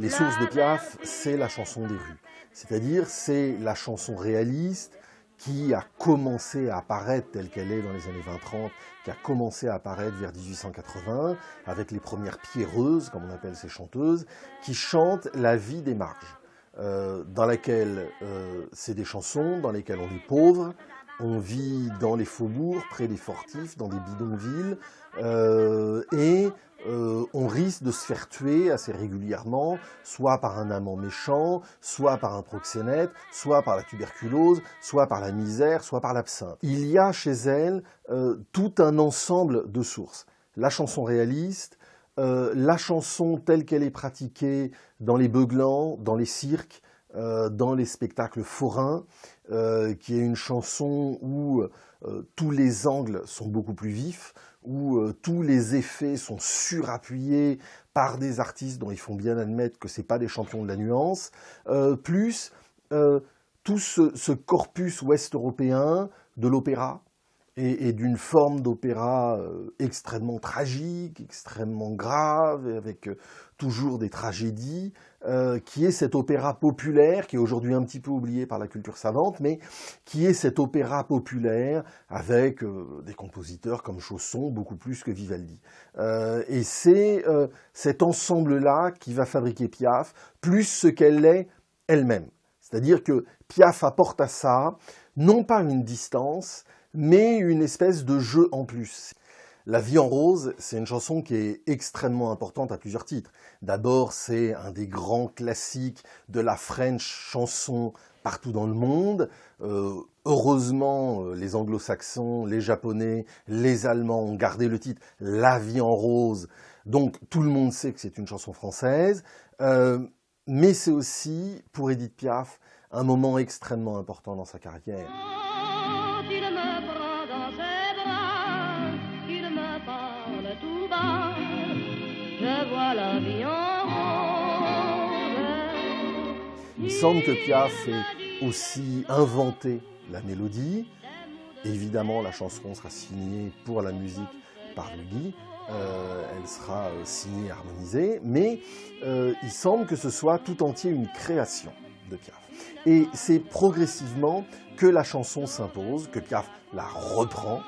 Les sources de Piaf, c'est la chanson des rues. C'est-à-dire, c'est la chanson réaliste qui a commencé à apparaître telle qu'elle est dans les années 20-30, qui a commencé à apparaître vers 1880, avec les premières pierreuses, comme on appelle ces chanteuses, qui chantent la vie des marges, dans laquelle c'est des chansons dans lesquelles on est pauvre, on vit dans les faubourgs, près des fortifs, dans des bidonvilles, on risque de se faire tuer assez régulièrement, soit par un amant méchant, soit par un proxénète, soit par la tuberculose, soit par la misère, soit par l'absinthe. Il y a chez elle tout un ensemble de sources. La chanson réaliste, la chanson telle qu'elle est pratiquée dans les beuglans, dans les cirques, dans les spectacles forains, qui est une chanson où tous les angles sont beaucoup plus vifs, où tous les effets sont surappuyés par des artistes dont il faut bien admettre que ce n'est pas des champions de la nuance, plus tout ce corpus ouest-européen de l'opéra, et d'une forme d'opéra extrêmement tragique, extrêmement grave, avec toujours des tragédies, qui est cet opéra populaire, qui est aujourd'hui un petit peu oublié par la culture savante, mais qui est cet opéra populaire avec des compositeurs comme Chausson, beaucoup plus que Vivaldi. Et c'est cet ensemble-là qui va fabriquer Piaf, plus ce qu'elle est elle-même. C'est-à-dire que Piaf apporte à ça, non pas une distance, mais une espèce de jeu en plus. La vie en rose, c'est une chanson qui est extrêmement importante à plusieurs titres. D'abord, c'est un des grands classiques de la French chanson partout dans le monde. Heureusement, les anglo-saxons, les japonais, les allemands ont gardé le titre « La vie en rose ». Donc tout le monde sait que c'est une chanson française. Mais c'est aussi, pour Édith Piaf, un moment extrêmement important dans sa carrière. Il semble que Piaf ait aussi inventé la mélodie. Évidemment, la chanson sera signée pour la musique par Lully. Elle sera signée, harmonisée, mais il semble que ce soit tout entier une création de Piaf. Et c'est progressivement que la chanson s'impose, que Piaf la reprend,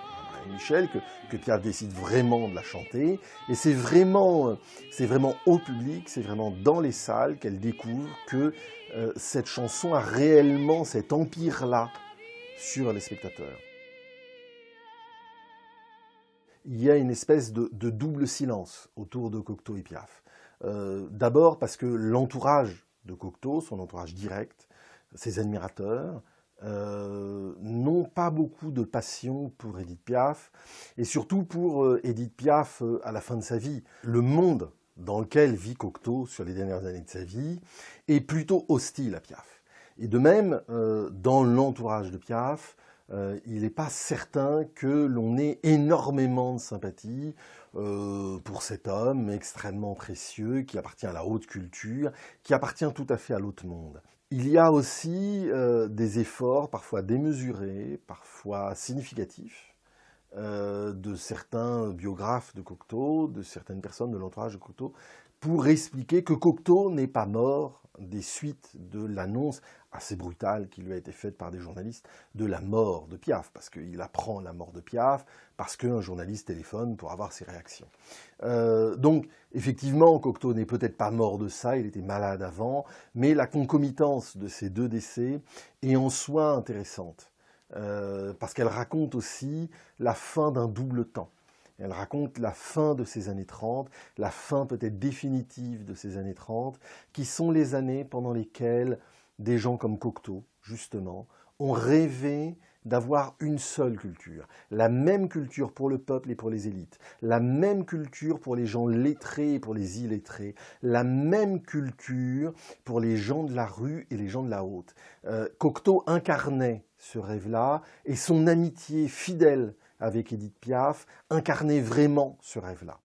Michel, que Piaf décide vraiment de la chanter, et c'est vraiment au public, c'est vraiment dans les salles qu'elle découvre que cette chanson a réellement cet empire-là sur les spectateurs. Il y a une espèce de double silence autour de Cocteau et Piaf. D'abord parce que l'entourage de Cocteau, son entourage direct, ses admirateurs, n'ont pas beaucoup de passion pour Édith Piaf, et surtout pour Édith Piaf à la fin de sa vie. Le monde dans lequel vit Cocteau sur les dernières années de sa vie est plutôt hostile à Piaf. Et de même, dans l'entourage de Piaf, il n'est pas certain que l'on ait énormément de sympathie pour cet homme extrêmement précieux, qui appartient à la haute culture, qui appartient tout à fait à l'autre monde. Il y a aussi des efforts parfois démesurés, parfois significatifs, de certains biographes de Cocteau, de certaines personnes de l'entourage de Cocteau, pour expliquer que Cocteau n'est pas mort des suites de l'annonce assez brutale qui lui a été faite par des journalistes de la mort de Piaf, parce qu'il apprend la mort de Piaf, parce qu'un journaliste téléphone pour avoir ses réactions. Donc, effectivement, Cocteau n'est peut-être pas mort de ça, il était malade avant, mais la concomitance de ces deux décès est en soi intéressante, parce qu'elle raconte aussi la fin d'un double temps. Elle raconte la fin de ces années 30, la fin peut-être définitive de ces années 30, qui sont les années pendant lesquelles des gens comme Cocteau, justement, ont rêvé d'avoir une seule culture. La même culture pour le peuple et pour les élites. La même culture pour les gens lettrés et pour les illettrés. La même culture pour les gens de la rue et les gens de la haute. Cocteau incarnait ce rêve-là, et son amitié fidèle avec Édith Piaf incarnait vraiment ce rêve-là.